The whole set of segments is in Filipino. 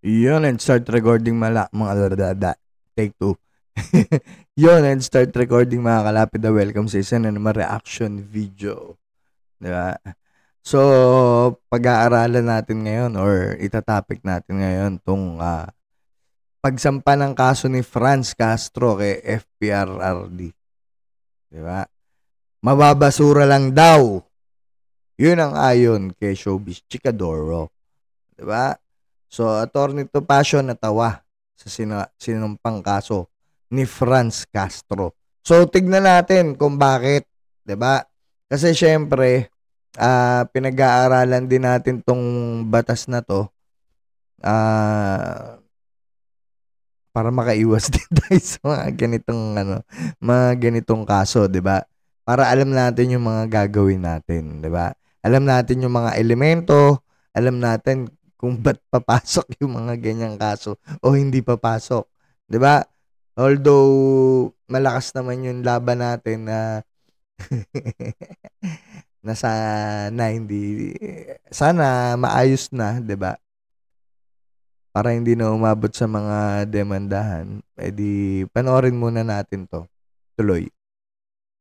Yun, and start recording mga ladada. Take two. Yun, and start recording mga kalapit na welcome sa isa na naman reaction video. Diba? So, pag-aaralan natin ngayon or itatopic natin ngayon tong pagsampa ng kaso ni Franz Castro kay FPRRD. Diba? Mababasura lang daw. Yun ang ayon kay Showbiz Chikadoro. Diba? So, Attorney Topacio natawa sa sinumpang kaso ni Franz Castro. So, tignan natin kung bakit. 'Di ba? Kasi syempre, pinag-aaralan din natin tong batas na to para makaiwas din tayo sa mga ganitong kaso, 'di ba? Para alam natin yung mga gagawin natin, 'di ba? Alam natin yung mga elemento, alam natin kung ba't papasok yung mga ganyang kaso o hindi papasok, 'di ba? Although malakas naman yung laban natin na na sana maayos na, 'di ba? Para hindi na umabot sa mga demandahan, edi panoorin muna natin 'to. Tuloy.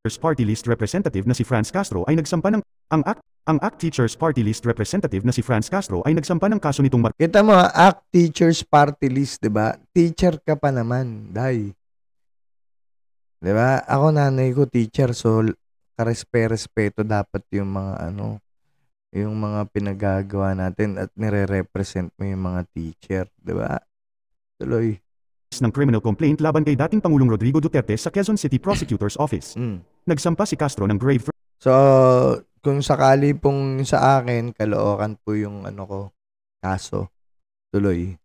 Party List Representative na si Franz Castro ay nagsampa ng ang ACT Teachers Party List Representative na si Franz Castro ay nagsampa ng kaso nitong Kita mo, ACT Teachers Party List, 'di ba? Teacher ka pa naman, dai. 'Di ba? Ako nanay ko teacher, so karespeto dapat yung mga yung mga pinagagawa natin at nire-represent mo yung mga teacher, 'di ba? Tuloy. ng criminal complaint laban kay dating Pangulong Rodrigo Duterte sa Quezon City Prosecutor's Office. Nagsampa si Castro ng grave So, kung sakali pong sa akin, kalookan po yung kaso. Tuloy.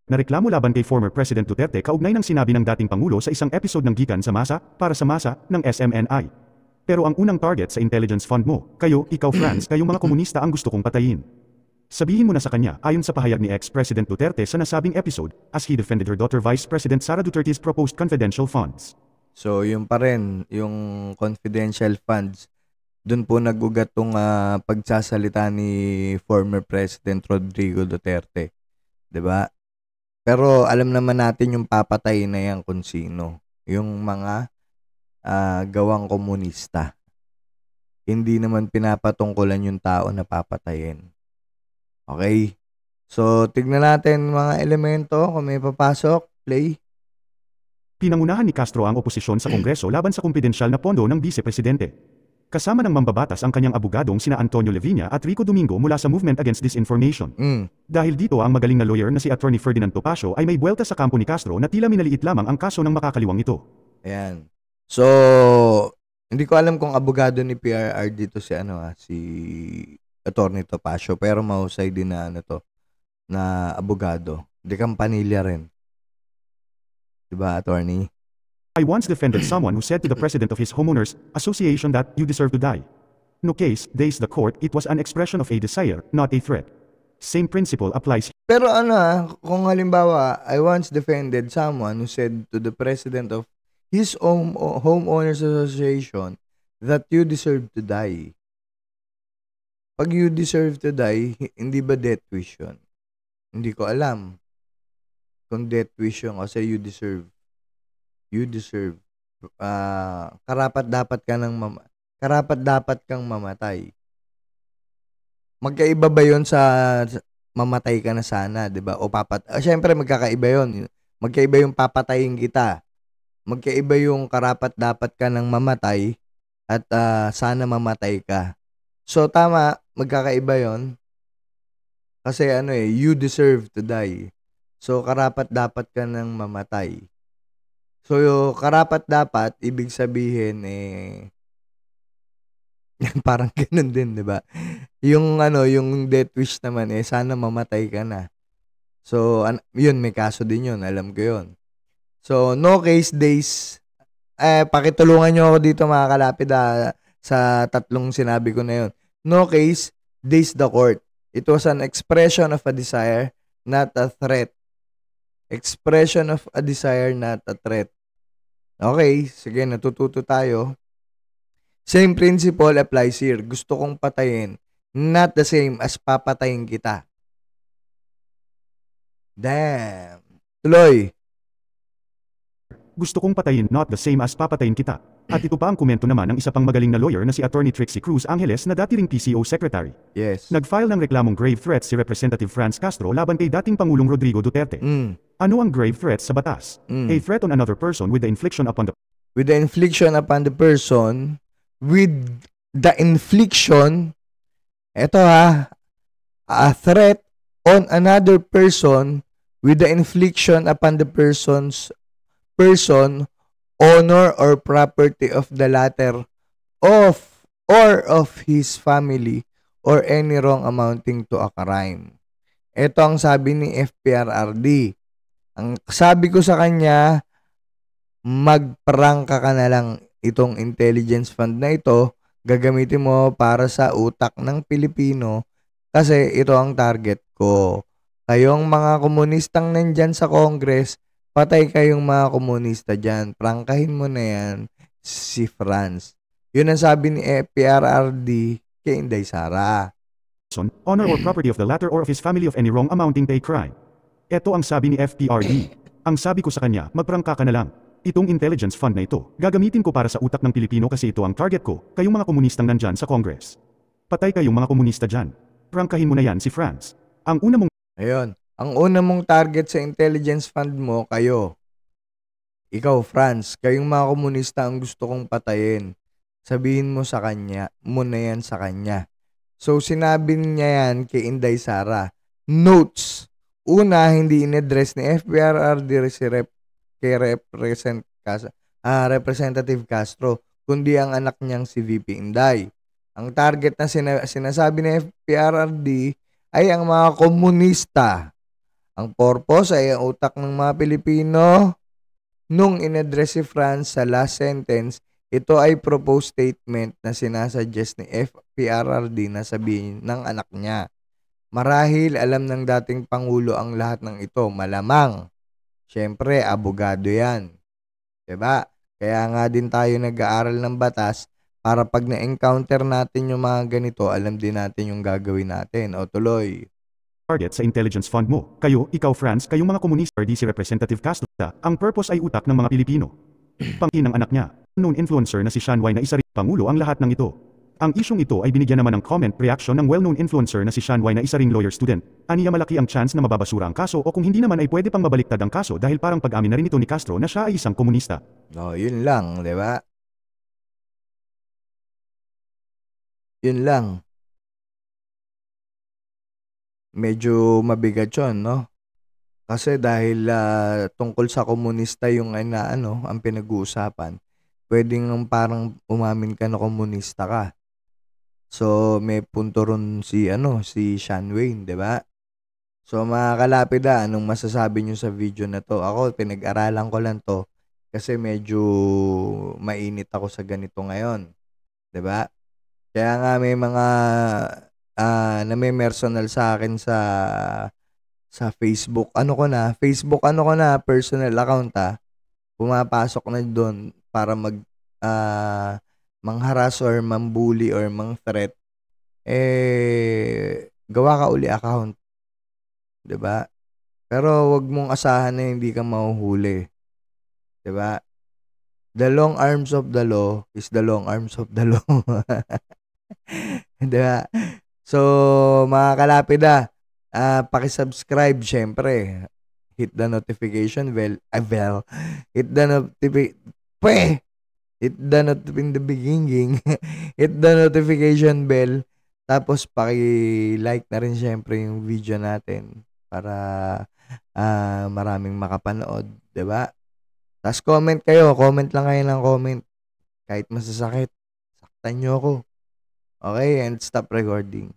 na reklamo laban kay former President Duterte kaugnay ng sinabi ng dating Pangulo sa isang episode ng Gikan sa Masa, para sa Masa, ng SMNI. Pero ang unang target sa intelligence fund mo, ikaw Franz, kayong mga komunista ang gusto kong patayin. Sabihin mo na sa kanya, ayon sa pahayag ni ex-President Duterte sa nasabing episode, as he defended her daughter Vice President Sara Duterte's proposed confidential funds. So, yung pa rin, yung confidential funds, dun po nagugat tong pagsasalita ni former President Rodrigo Duterte. 'Di ba? Pero alam naman natin yung papatay na yan kung sino. Yung mga gawang komunista. Hindi naman pinapatungkulan yung tao na papatayin. Okay? So, tignan natin mga elemento. Kung may papasok, play. Pinangunahan ni Castro ang oposisyon sa Kongreso laban sa kumpidensyal na pondo ng Vice Presidente. Kasama ng mambabatas ang kanyang abogadong sina Antonio Levina at Rico Domingo mula sa Movement Against Disinformation. Dahil dito ang magaling na lawyer na si Attorney Ferdinand Topacio ay may buwelta sa kampo ni Castro na tila minaliit lamang ang kaso ng makakaliwang ito. Ayan. So, hindi ko alam kung abogado ni PRR dito si si Attorney Topacio, pero mahusay din na na abogado. De Campanilla rin. Diba, attorney? I once defended someone who said to the president of his homeowners association that you deserve to die. No case, days the court, it was an expression of a desire, not a threat. Same principle applies. Pero kung halimbawa, I once defended someone who said to the president of his homeowners association that you deserve to die. Pag you deserve to die, hindi ba death wish yun? Hindi ko alam kung death wish yun kasi you deserve. Karapat dapat kang mamatay. Magkaiba ba 'yon sa mamatay ka na sana, 'di ba? O syempre magkakaiba 'yon. Magkaiba yung papatayin kita. Magkaiba yung karapat dapat ka nang mamatay at sana mamatay ka. So tama, magkakaiba 'yon. Kasi you deserve to die. So karapat dapat ka nang mamatay. So, karapat dapat, ibig sabihin, parang ganun din, di ba? Yung death wish naman, sana mamatay ka na. So, yun, may kaso din yun, alam ko yun. So, no case days, pakitulungan nyo ako dito mga kalapid sa tatlong sinabi ko na yun. No case days the court. It was an expression of a desire, not a threat. Expression of a desire, not a threat. Okay, sige, natututo tayo. Same principle applies here. Gusto kong patayin. Not the same as papatayin kita. Damn. Tuloy. Gusto kong patayin, not the same as papatayin kita. At ito pa ang komento naman ng isa pang magaling na lawyer na si Attorney Trixie Cruz Angeles na dati ring PCO Secretary. Yes. Nag-file ng reklamong grave threats si Representative Franz Castro laban kay dating Pangulong Rodrigo Duterte. Ano ang grave threats sa batas? A threat on another person with the infliction upon the With the infliction upon the person, eto ha, a threat on another person with the infliction upon the person, honor or property of the latter or of his family or any wrong amounting to a crime. Ito ang sabi ni FPRRD. Ang sabi ko sa kanya, magprangka ka na lang itong intelligence fund na ito, gagamitin mo para sa utak ng Pilipino kasi ito ang target ko. Kayong mga komunistang nandyan sa Congress, patay kayong mga komunista dyan. Prangkahin mo na yan si Franz. Yun ang sabi ni FPRRD kay Inday Sara. Honor or property of the latter or of his family of any wrong amounting to a crime. Ito ang sabi ni FPRD. Ang sabi ko sa kanya, magprangka ka na lang. Itong intelligence fund na ito, gagamitin ko para sa utak ng Pilipino kasi ito ang target ko, kayong mga komunistang nandyan sa Congress. Patay kayong mga komunista dyan. Prangkahin mo na yan si Franz. Ang una mong ang una mong target sa intelligence fund mo, kayo. Ikaw, Franz, kayong mga komunista ang gusto kong patayin. Sabihin mo sa kanya, na yan sa kanya. So, sinabi niya yan kay Inday Sara. Notes. Una, hindi in-address ni FPRRD kay Representative Castro, kundi ang anak niyang si VP Inday. Ang target na sinasabi ni FPRRD ay ang mga komunista. Ang purpose ay ang utak ng mga Pilipino. Nung in-address si Franz sa last sentence, ito ay proposed statement na sinasuggest ni FPRRD na sabihin ng anak niya. Marahil alam ng dating Pangulo ang lahat ng ito, malamang. Siyempre, abogado yan. Diba? Kaya nga din tayo nag-aaral ng batas para pag na-encounter natin yung mga ganito, alam din natin yung gagawin natin. O tuloy. Target sa intelligence fund mo. Kayo, ikaw Franz, kayong mga komunista di si Representative Castro. Ang purpose ay utak ng mga Pilipino. Pangkin ng anak niya. Known influencer na si Shanwai na isa ring Pangulo ang lahat ng ito. Ang isyong ito ay binigyan naman ng comment reaction ng well-known influencer na si Shanwai na isa ring lawyer student. Aniya malaki ang chance na mababasura ang kaso o kung hindi naman ay pwede pang mabaliktad ang kaso dahil parang pag-amin na rin ito ni Castro na siya ay isang komunista. Yun lang, di ba? Yun lang. Medyo mabigat yun, no? Kasi dahil tungkol sa komunista yung ang pinag-uusapan, pwedeng parang umamin ka na komunista ka. So, may punto ron si Sean Wayne, 'di ba? So, mga kalapida, anong masasabi niyo sa video na to? Ako, pinag-aralan ko lang to kasi medyo mainit ako sa ganito ngayon, 'di ba? Kaya nga may mga name-personal sa akin sa Facebook. Personal account pumapasok na doon para mangharas or mambully or mang-threat, gawa ka uli account. 'Di ba? Pero wag mong asahan na hindi ka mahuhuli. 'Di ba? The long arms of the law is the long arms of the law. 'Di ba? So, mga kalapida, paki-subscribe syempre. Hit the notification bell. Hit the Hit the notification bell. Tapos paki-like na rin syempre yung video natin para maraming makapanood, 'di ba? Tapos comment lang kayo ng comment. Kahit masasakit, saktan niyo ako. Okay, and stop recording.